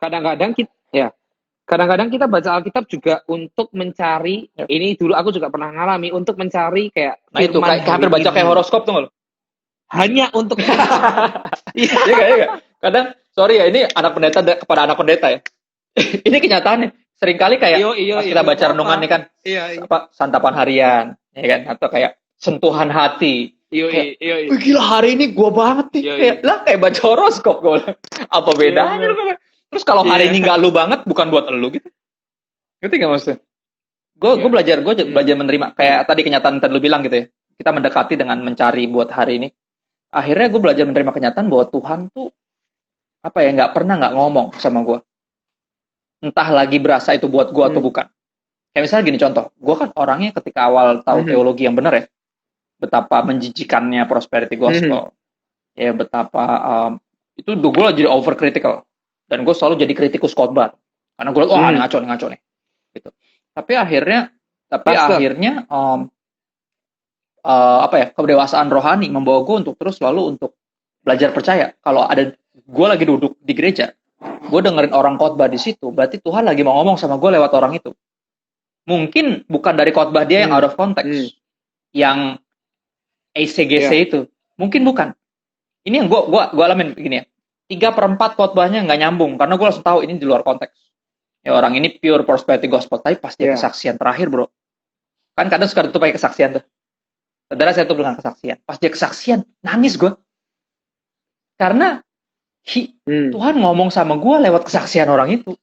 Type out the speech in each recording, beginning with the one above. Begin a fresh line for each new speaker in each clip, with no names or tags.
kadang-kadang kita ya kadang-kadang kita baca Alkitab juga untuk mencari ini dulu aku juga pernah ngalami untuk mencari kayak
Nah itu
firman
kayak hampir
hari
baca kayak
ini.
horoskop tuh lo.
Hanya untuk
Iya gak? Kadang sorry ya ini anak pendeta kepada anak pendeta ya. Ini kenyataannya. Seringkali kayak pas kita baca renungan nih kan,
Iya.
apa santapan harian, ya kan, atau kayak sentuhan hati. Kayak,
Iya.
wih gila hari ini gue banget nih. Kayak baca horoskop gue. Apa bedanya? Terus kalau hari ini nggak lu banget, bukan buat lu gitu. Ngerti nggak maksudnya? Gue belajar menerima. Kayak tadi kenyataan tadi lu bilang gitu ya. Kita mendekati dengan mencari buat hari ini. Akhirnya gue belajar menerima kenyataan bahwa Tuhan tuh apa ya nggak pernah nggak ngomong sama gue. Entah lagi berasa itu buat gue atau bukan. Kayak misalnya gini contoh, gue kan orangnya ketika awal tahu teologi yang benar ya, betapa menjijikannya prosperity gospel, ya betapa itu gue jadi overcritical, dan gue selalu jadi kritikus khotbah, karena gue lihat wah ngaco nih, gitu. Tapi akhirnya apa ya kedewasaan rohani membawa gue untuk terus selalu untuk belajar percaya. Kalau ada gue lagi duduk di gereja, gue dengerin orang khotbah di situ, berarti Tuhan lagi mau ngomong sama gue lewat orang itu. Mungkin bukan dari khotbah dia yang out of context, yang ECGC itu, mungkin bukan. Ini yang gue alamin begini ya. 3/4 khotbahnya nggak nyambung, karena gue langsung tahu ini di luar konteks. Ya orang ini pure prosperity gospel, tapi pasti kesaksian terakhir bro. Kan kadang suka tuh pakai kesaksian tuh. Saudara saya tuh dengan kesaksian. Pas dia kesaksian, nangis gue. Karena Tuhan ngomong sama gue lewat kesaksian orang itu.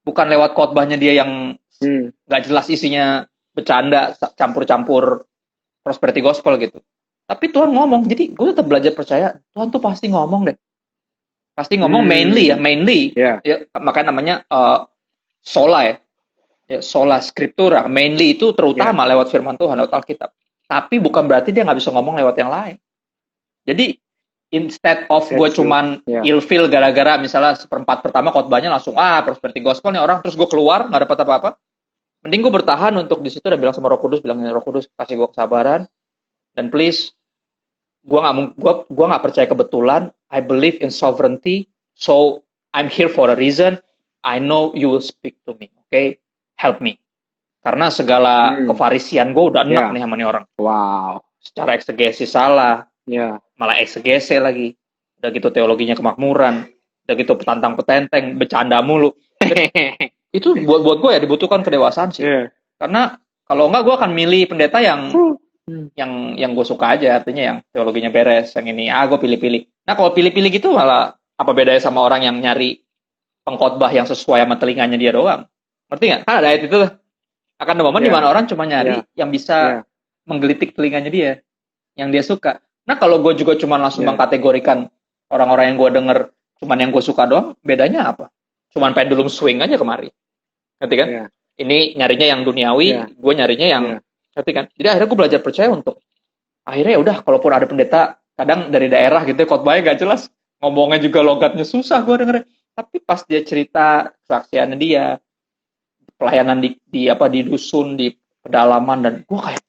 Bukan lewat khotbahnya dia yang nggak jelas isinya bercanda, campur-campur prosperity gospel gitu. Tapi Tuhan ngomong, jadi gue tetap belajar percaya Tuhan tuh pasti ngomong deh. Pasti ngomong mainly. Ya, makanya namanya sola ya. Sola scriptura, mainly itu terutama lewat firman Tuhan, lewat Alkitab. Tapi bukan berarti dia nggak bisa ngomong lewat yang lain. Jadi instead of gue cuman ilfeel gara-gara misalnya 1/4 pertama khotbahnya langsung prosperity gospel nih orang, terus gue keluar nggak dapat apa-apa, mending gue bertahan untuk di situ udah bilang sama Roh Kudus, bilangin Roh Kudus kasih gue kesabaran, dan please gue nggak percaya kebetulan, I believe in sovereignty, so I'm here for a reason, I know you will speak to me, okay, help me, karena segala kefarisian gue udah enak nih sama nih orang. Secara eksegesis salah, malah eksegese lagi, udah gitu teologinya kemakmuran, udah gitu petantang petenteng, bercanda mulu. Itu buat gue ya dibutuhkan kedewasaan sih. Karena kalau enggak gue akan milih pendeta yang gue suka aja, artinya yang teologinya beres, yang ini gue pilih-pilih. Nah kalau pilih-pilih gitu malah apa bedanya sama orang yang nyari pengkhotbah yang sesuai sama telinganya dia doang. Ngerti nggak? Kan ada itu tuh. Akan ada momen di mana orang cuma nyari yang bisa menggelitik telinganya dia, yang dia suka. Nah kalau gue juga cuma langsung mengkategorikan orang-orang yang gue denger cuman yang gue suka doang, bedanya apa? Cuman pendulum swing aja kemari, ngerti kan? Ini nyarinya yang duniawi, gue nyarinya yang, ngerti kan? Jadi akhirnya gue belajar percaya untuk akhirnya ya udah, kalaupun ada pendeta kadang dari daerah gitu khotbahnya gak jelas, ngomongnya juga logatnya susah gue dengernya, tapi pas dia cerita kesaksiannya dia, pelayanan di dusun, di pedalaman, dan gue kayak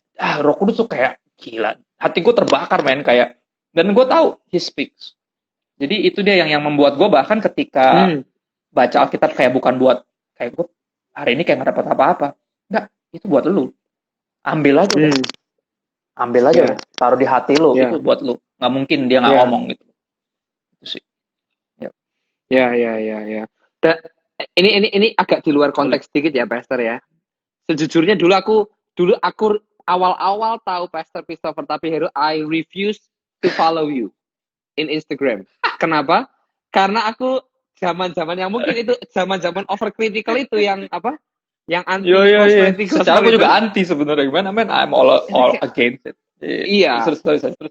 Roh Kudus tuh kayak gila, hati gue terbakar men, kayak, dan gue tahu he speaks. Jadi itu dia yang membuat gue bahkan ketika baca Alkitab kayak bukan buat kayak gue hari ini kayak nggak dapat apa-apa, nggak, itu buat lu, ambil aja, taruh di hati lu, itu buat lu, nggak mungkin dia nggak ngomong gitu. Itu sih.
Ya. Dan ini agak di luar konteks sedikit ya, Pastor ya. Sejujurnya dulu aku awal-awal tahu Pastor Christopher Tapihero, I refuse to follow you in Instagram. Kenapa? Karena aku zaman-zaman yang mungkin itu zaman-zaman overcritical itu yang apa? Yang anti prosperity gospel.
Secara aku juga anti sebenarnya, gimana men? I'm all against it.
Iya.
Terus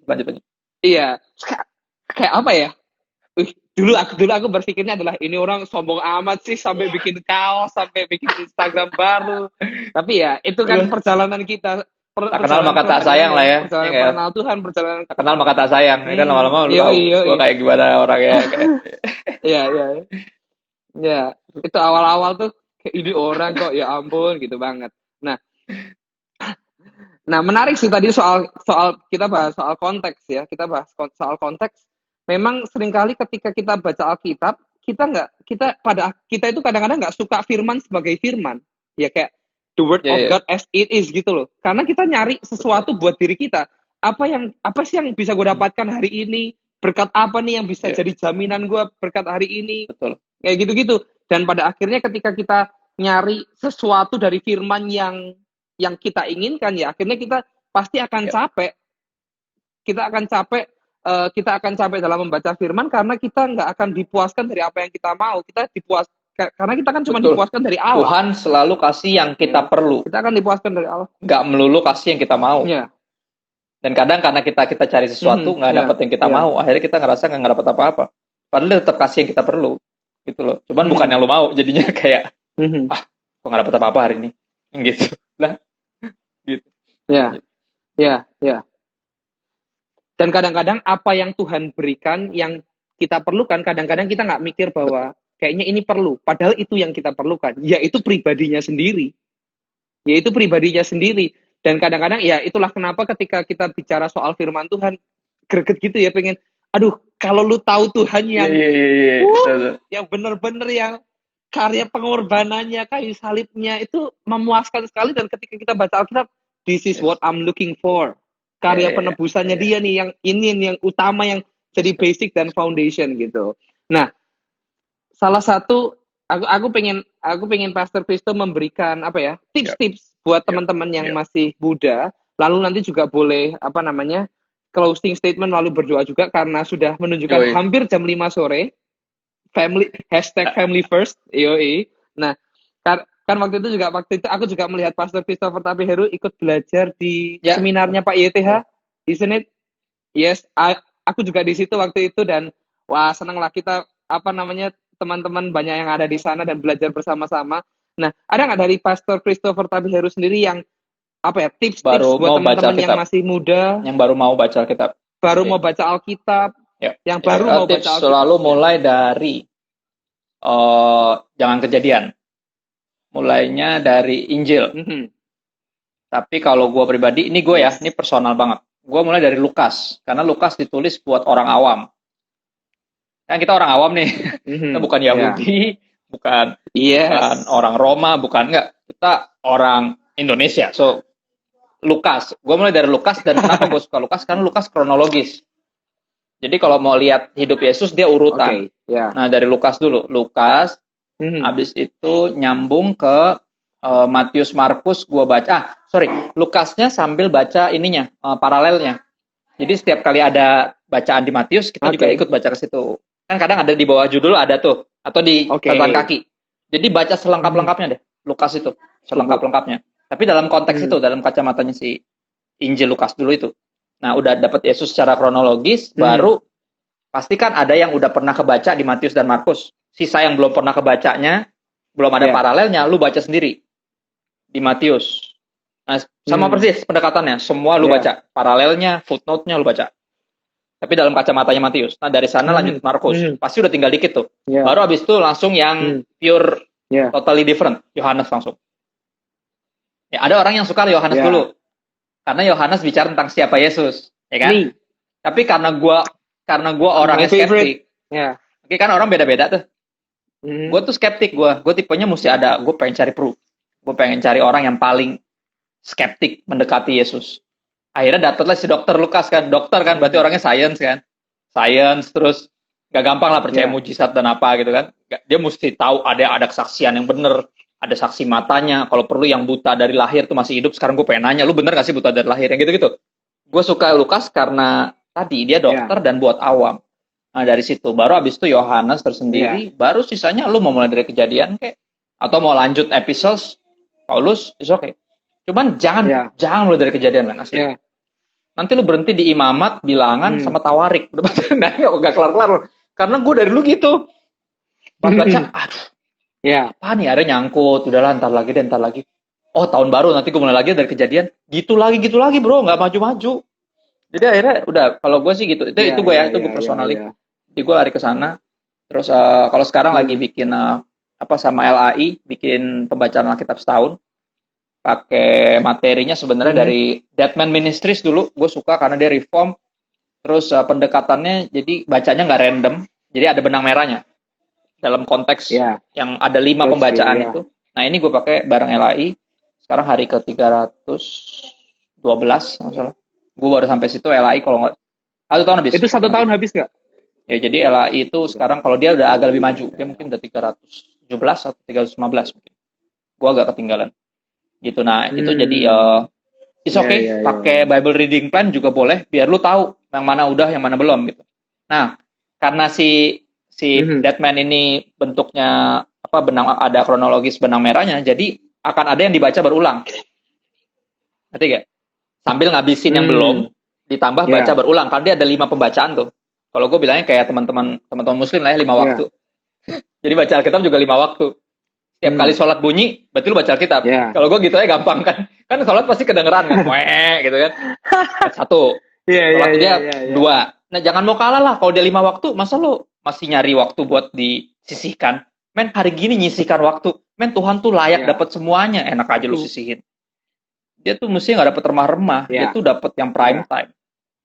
lanjut.
Iya. Kayak apa ya? Dulu aku berpikirnya adalah ini orang sombong amat sih sampai bikin kaos, sampai bikin Instagram baru. Tapi ya itu kan perjalanan kita.
Kenal maka tak sayang lah ya.
Kenal Tuhan, perjalanan.
Kenal maka tak sayang. Kan lama-lama lu tahu gue kayak gimana orangnya.
Iya. Ya, itu awal-awal tuh ini orang kok ya ampun gitu banget. Nah menarik sih tadi soal kita bahas soal konteks ya. Kita bahas soal konteks. Memang seringkali ketika kita baca Alkitab, kita itu kadang-kadang nggak suka firman sebagai firman. Ya kayak the word of
Iya.
God as it is gitu loh. Karena kita nyari sesuatu buat diri kita. Apa sih yang bisa gue dapatkan hari ini? Berkat apa nih yang bisa
Iya.
jadi jaminan gue berkat hari ini?
Betul.
Kayak gitu-gitu. Dan pada akhirnya ketika kita nyari sesuatu dari firman yang kita inginkan, ya akhirnya kita pasti akan
Iya.
capek. Kita akan capek dalam membaca firman karena kita nggak akan dipuaskan dari apa yang kita mau. Karena kita kan cuma
Betul.
dipuaskan dari Allah.
Tuhan selalu kasih yang kita perlu,
Kita akan dipuaskan dari Allah.
nggak melulu kasih yang kita mau.
Iya.
Dan kadang karena kita cari sesuatu nggak
Iya.
dapet yang kita
Iya.
mau, akhirnya kita ngerasa nggak dapet apa-apa. Padahal dia tetap kasih yang kita perlu, gitu loh. Cuman bukan yang lo mau, jadinya kayak kok nggak dapet apa-apa hari ini, gitu lah. Gitu.
Ya, ya, ya. Dan kadang-kadang apa yang Tuhan berikan, yang kita perlukan, kadang-kadang kita nggak mikir bahwa kayaknya ini perlu. Padahal itu yang kita perlukan. Yaitu pribadinya sendiri. Dan kadang-kadang ya itulah kenapa ketika kita bicara soal firman Tuhan, greget gitu ya, pengen, aduh, kalau lu tahu Tuhan yang yang benar-benar yang karya pengorbanannya, kayu salibnya itu memuaskan sekali. Dan ketika kita baca Alkitab, this is what I'm looking for. Karya penebusannya dia nih, yang ini yang utama, yang jadi basic dan foundation gitu. Nah, salah satu aku pengen Pastor Christo memberikan tips-tips buat teman-teman yang masih muda. Lalu nanti juga boleh closing statement, lalu berdoa juga karena sudah menunjukkan hampir jam 5 sore. #family first. Nah, kan waktu itu aku juga melihat Pastor Christopher Tapiheru ikut belajar di seminarnya Pak YTH, isn't it? Yes, aku juga di situ waktu itu, dan wah, senanglah kita teman-teman banyak yang ada di sana dan belajar bersama-sama. Nah, ada nggak dari Pastor Christopher Tapiheru sendiri yang tips buat teman-teman yang masih muda,
yang baru mau baca Alkitab,
mau baca Alkitab, yang baru mau baca Alkitab?
Selalu mulai dari jangan Kejadian. Mulainya dari Injil. Tapi kalau gue pribadi, ini gue ini personal banget. Gue mulai dari Lukas, karena Lukas ditulis buat orang awam. Kan kita orang awam nih, kita bukan Yahudi, bukan orang Roma, enggak. Kita orang Indonesia. So, Lukas. Gue mulai dari Lukas, dan kenapa gue suka Lukas? Karena Lukas kronologis. Jadi kalau mau lihat hidup Yesus, dia urutan. Nah, dari Lukas dulu. Lukas, habis itu nyambung ke Matius, Markus, gue baca. Lukasnya sambil baca ininya, paralelnya. Jadi setiap kali ada bacaan di Matius, kita juga ikut baca ke situ. Kan kadang ada di bawah judul, ada tuh. Atau di catatan kaki. Jadi baca selengkap-lengkapnya deh. Lukas itu, selengkap-lengkapnya. Tapi dalam konteks itu, dalam kacamatanya si Injil Lukas dulu itu. Nah, udah dapat Yesus secara kronologis, baru pastikan ada yang udah pernah kebaca di Matius dan Markus. Sisa yang belum pernah kebacanya, belum ada paralelnya, lu baca sendiri di Matius. Nah, sama persis pendekatannya, semua lu baca. Paralelnya, footnote-nya lu baca. Tapi dalam kacamatanya Matius. Nah, dari sana lanjut Markus. Pasti udah tinggal dikit tuh. Baru abis itu langsung yang pure, totally different. Yohanes langsung. Ya, ada orang yang suka Yohanes dulu. Karena Yohanes bicara tentang siapa Yesus, ya kan? Tapi karena gua orangnya skeptik. Oke, kan orang beda-beda tuh. Gue tuh skeptik, gue tipenya mesti ada, gue pengen cari proof. Gue pengen cari orang yang paling skeptik mendekati Yesus. Akhirnya dapatlah si dokter Lukas kan. Dokter kan, berarti orangnya science kan. Science, terus gak gampang lah percaya mujizat dan apa gitu kan. Dia mesti tahu ada kesaksian yang bener. Ada saksi matanya, kalau perlu yang buta dari lahir tuh masih hidup. Sekarang gue pengen nanya, lu bener gak sih buta dari lahir? Yang gitu-gitu. Gue suka Lukas karena tadi dia dokter dan buat awam. Nah, dari situ baru abis itu Yohanes tersendiri, baru sisanya lu mau mulai dari Kejadian kayak, atau mau lanjut epistles Paulus, is okay. Cuman jangan mulai dari Kejadian lah asli. Nanti lu berhenti di Imamat, Bilangan sama Tawarik. Nah, gak kelar-kelar. Karena gue dari lu gitu. Pas baca, aduh. Apa nih, ada nyangkut, udahlah ntar lagi. Oh, tahun baru nanti gue mulai lagi dari Kejadian. Gitu lagi bro, gak maju-maju. Jadi akhirnya udah, kalau gue sih gitu. Itu gue itu gue personally. Jadi gue lari ke sana. Terus kalau sekarang lagi bikin sama LAI, bikin pembacaan Alkitab setahun. Pakai materinya sebenarnya dari Deadman Ministries dulu. Gue suka karena dia reform. Terus pendekatannya jadi bacanya nggak random. Jadi ada benang merahnya. dalam konteks
Ya.
yang ada 5
That's
pembacaan
true, ya.
itu. Nah ini gue pakai bareng LAI. Sekarang hari ke 312 masalah. Gue baru sampai situ LAI kalau nggak 1 tahun habis.
Itu 1 tahun habis nggak?
Ya jadi LAI itu sekarang kalau dia udah agak lebih maju, dia mungkin udah 317 atau 315 mungkin. Gue agak ketinggalan. Gitu. Nah itu jadi it's okay.
Ya, ya,
pakai Bible reading plan juga boleh, biar lu tahu yang mana udah, yang mana belum gitu. Nah karena si Deadman ini bentuknya apa benang, ada kronologis benang merahnya, jadi akan ada yang dibaca berulang. Ngerti gak? Sambil ngabisin yang belum, ditambah baca berulang. Karena dia ada 5 pembacaan tuh. Kalau gue bilangnya kayak teman-teman muslim lah ya, 5 waktu. Jadi baca Alkitab juga 5 waktu. Setiap kali sholat bunyi, berarti lu baca Alkitab. Kalau gue gitu aja gampang kan. Kan sholat pasti kedengeran kan. Weh, gitu kan. 1. Sholat dia 2. Nah jangan mau kalah lah. Kalau dia 5 waktu, masa lu masih nyari waktu buat disisihkan? Men hari gini nyisihkan waktu. Men Tuhan tuh layak dapat semuanya. Enak aja lu sisihin. Dia tuh mesti nggak dapat remah-remah. Dia tuh dapat yang prime time.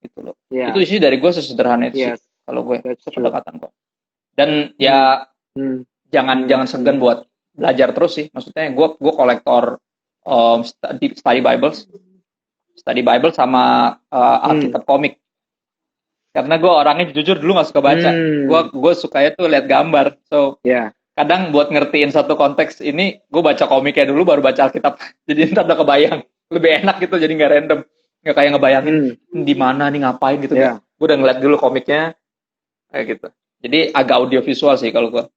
Gitu loh. Itu isi dari gue sesederhana itu sih. Kalau gue pendekatan kok. Dan ya jangan segan buat belajar terus sih. Maksudnya gue kolektor study Bible sama Alkitab komik. Karena gue orangnya jujur dulu nggak suka baca. Gue sukanya tuh lihat gambar. So kadang buat ngertiin satu konteks ini, gue baca komiknya dulu baru baca Alkitab. Jadi ntar udah kebayang. Lebih enak gitu, jadi nggak random. Nggak kayak ngebayangin di mana nih ngapain gitu. Gue udah ngeliat dulu komiknya kayak gitu. Jadi agak audiovisual sih kalau gue.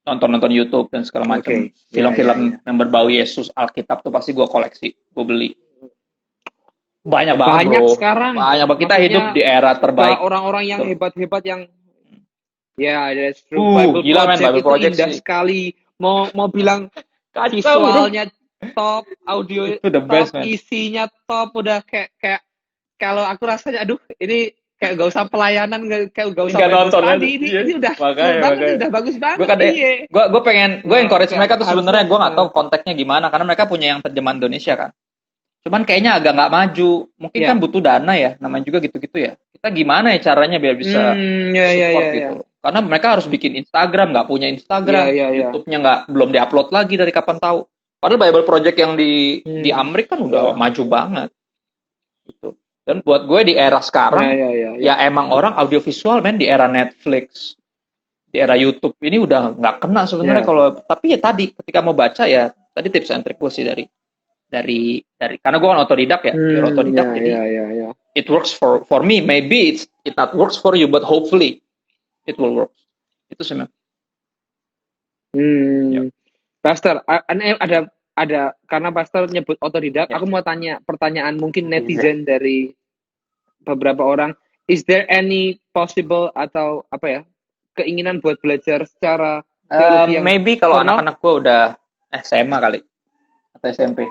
Nonton YouTube dan segala macam. Film-film yang berbau Yesus, Alkitab tuh pasti gue koleksi, gue beli. Banyak banget bro.
Sekarang.
Banyak banget. Kita hidup di era terbaik.
Orang-orang yang hebat-hebat yang that's true.
Gila men, Bible Project
indah
sih.
sekali. Mau bilang visualnya top, audio
itu the best,
top, isinya top, udah kayak kalau aku rasanya aduh ini kayak gak usah pelayanan, kayak gak usah
nonton
tadi ini udah udah bagus banget.
Gue pengen encourage mereka tuh sebenarnya. Gue nggak tahu konteksnya gimana karena mereka punya yang terjemahan Indonesia kan. Cuman kayaknya agak nggak maju. Mungkin kan butuh dana ya, namanya juga gitu-gitu ya. Kita gimana ya caranya biar bisa support gitu. Karena mereka harus bikin Instagram, nggak punya Instagram, YouTube-nya belum diupload lagi dari kapan tahu. Padahal Bible Project yang di Amerika kan udah maju banget. Gitu. Dan buat gue di era sekarang, ya emang orang audiovisual men, di era Netflix, di era YouTube ini udah nggak kena sebenarnya kalau. Tapi ya tadi ketika mau baca ya, tadi tips and trick gue sih dari karena gue kan otodidak ya, jadi it works for me. Maybe it not works for you, but hopefully it will work. Itu sih men.
Pastor, ada karena Pastor nyebut otodidak, aku mau tanya pertanyaan mungkin netizen dari beberapa orang. Is there any possible atau apa ya keinginan buat belajar secara teologi yang
maybe kalau anak-anak gue udah SMA kali atau SMP.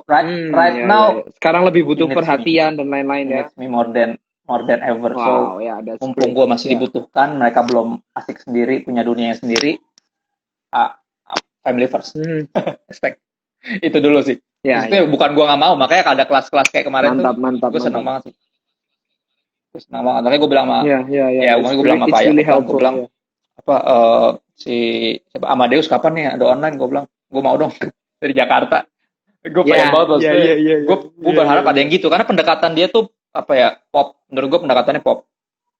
Right now
sekarang lebih butuh perhatian dan lain-lain ya.
Me more than ever.
Wow,
mumpung gue masih dibutuhkan, mereka belum asik sendiri, punya dunianya sendiri. Family first. Respect. Itu dulu sih. Maksudnya bukan gue nggak mau, makanya ada kelas-kelas kayak kemarin
mantap,
gue senang banget sih. Gue senang banget. Makanya gue bilang sama gue bilang sama Pak Yakub, gue bilang si Amadeus kapan nih ada online, gue bilang gue mau dong dari Jakarta. Gue pengen banget maksudnya. Gue berharap ada yang gitu karena pendekatan dia tuh apa ya, pop. Menurut gue pendekatannya pop.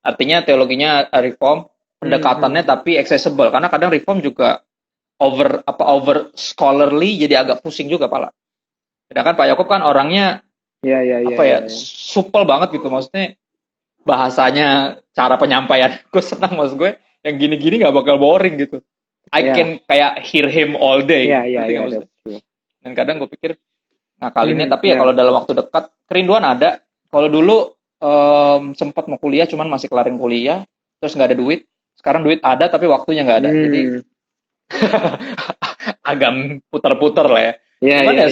Artinya teologinya reform, pendekatannya tapi accessible. Karena kadang reform juga over scholarly, jadi agak pusing juga pala. Sedangkan Pak Yakub kan orangnya supel banget gitu, maksudnya bahasanya, cara penyampaian gue senang, maksud gue yang gini-gini nggak bakal boring gitu. I can kayak hear him all day. Dan kadang gue pikir ngakalinnya, tapi ya kalau dalam waktu dekat kerinduan ada. Kalau dulu sempat mau kuliah cuman masih kelarin kuliah, terus nggak ada duit. Sekarang duit ada tapi waktunya nggak ada. Jadi agak puter-puter lah ya. Cuman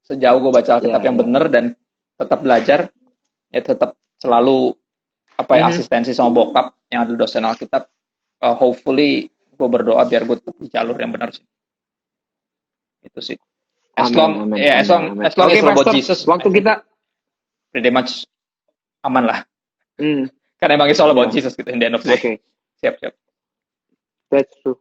sejauh gue baca Alkitab yang bener dan tetap belajar, ya tetap selalu asistensi sama bokap yang ada dosen Alkitab. Hopefully gue berdoa biar gue tetap di jalur yang benar sih. Itu sih. As long as it's about Jesus.
Waktu kita
pretty much aman lah. Karena emang it's all about Jesus gitu in the end of the day. Siap.
That's true.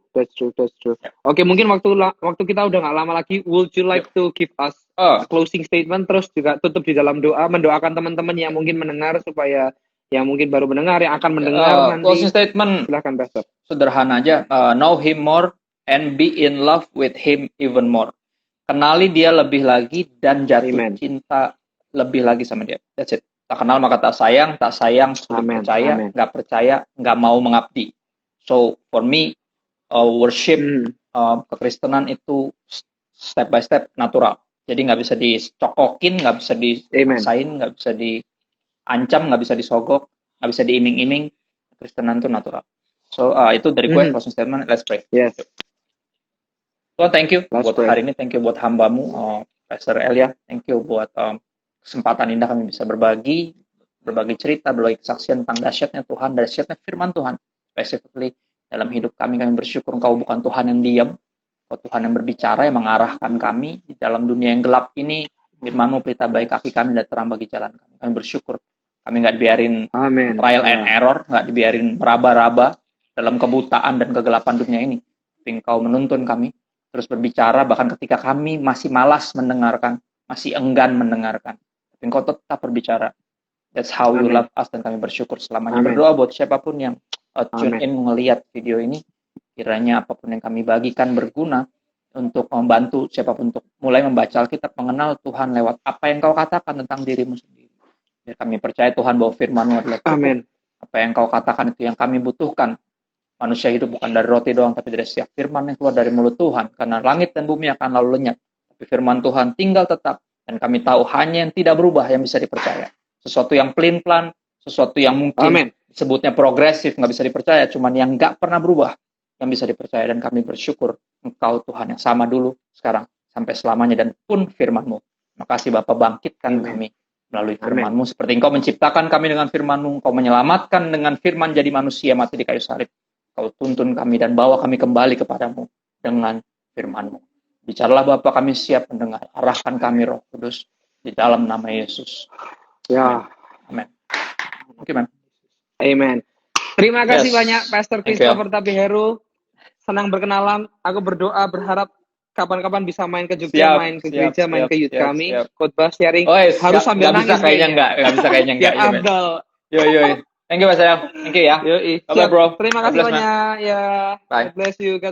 Oke, mungkin waktu kita udah nggak lama lagi. Would you like to give us a closing statement, terus juga tutup di dalam doa, mendoakan teman-teman yang mungkin mendengar, supaya yang mungkin baru mendengar, yang akan mendengar nanti.
Closing statement
Silahkan, Pastor.
sederhana aja. Know him more and be in love with him even more. Kenali dia lebih lagi dan jatuh
Amen.
cinta lebih lagi sama dia. That's it. Tak kenal maka tak sayang sudah
Amen.
percaya,
Amen.
nggak percaya, nggak mau mengabdi. So for me, worship kekristenan itu step by step natural. Jadi nggak bisa dicokokin, nggak bisa dipaksain, nggak bisa diancam, nggak bisa disogok, nggak bisa diiming-iming. Kekristenan itu natural. So itu dari gue closing statement. Let's pray.
Yes.
Tuhan, thank you
Let's
buat
pray.
hari ini. Thank you buat hambamu, Pastor Elia. Thank you buat kesempatan indah kami bisa berbagi cerita, berbagi kesaksian tentang dahsyatnya Tuhan, dahsyatnya firman Tuhan. Specifically dalam hidup kami bersyukur Engkau bukan Tuhan yang diam, Engkau Tuhan yang berbicara, yang mengarahkan kami di dalam dunia yang gelap ini. Firman-Mu pelita baik kaki kami dan terang bagi jalan kami. Kami bersyukur kami nggak dibiarin trial and error, nggak dibiarin meraba-raba dalam kebutaan dan kegelapan dunia ini. Tapi Engkau menuntun kami terus berbicara, bahkan ketika kami masih malas mendengarkan, masih enggan mendengarkan. Tapi Engkau tetap berbicara. That's how you love us, dan kami bersyukur selamanya. Berdoa buat siapapun yang tune in melihat video ini, kiranya apapun yang kami bagikan berguna untuk membantu siapapun untuk mulai membaca Alkitab, mengenal Tuhan lewat apa yang Kau katakan tentang dirimu sendiri. Biar kami percaya Tuhan bahwa firman-Mu adalah cukup. Apa yang Kau katakan itu yang kami butuhkan. Manusia hidup bukan dari roti doang, tapi dari setiap firman yang keluar dari mulut Tuhan. Karena langit dan bumi akan lalu lenyap, tapi firman Tuhan tinggal tetap. Dan kami tahu hanya yang tidak berubah yang bisa dipercaya. Sesuatu yang pelin-pelan, sesuatu yang mungkin sebutnya progresif, nggak bisa dipercaya, cuman yang nggak pernah berubah yang bisa dipercaya. Dan kami bersyukur Engkau Tuhan yang sama dulu, sekarang, sampai selamanya, dan pun firman-Mu. Makasih Bapa, bangkitkan kami melalui firman-Mu. Seperti Engkau menciptakan kami dengan firman-Mu, Engkau menyelamatkan dengan firman jadi manusia mati di kayu salib. Kau tuntun kami dan bawa kami kembali kepadamu dengan firman-Mu. Bicaralah Bapa, kami siap mendengar. Arahkan kami Roh Kudus di dalam nama Yesus.
Ya.
Amin. Oke, man.
Amen. Terima kasih banyak Pastor Christopher Tapiheru. Senang berkenalan. Aku berdoa berharap kapan-kapan bisa main ke Jogja, main ke gereja, main ke youth kami. Khotbah sharing. Harus sambil nangis.
Nggak bisa kayaknya enggak.
Ya Abdal.
Yo. Thank you Mas Ayam. Thank you ya.
Yoi.
Bye bro.
Terima kasih banyak ya.
Bye.
God bless you.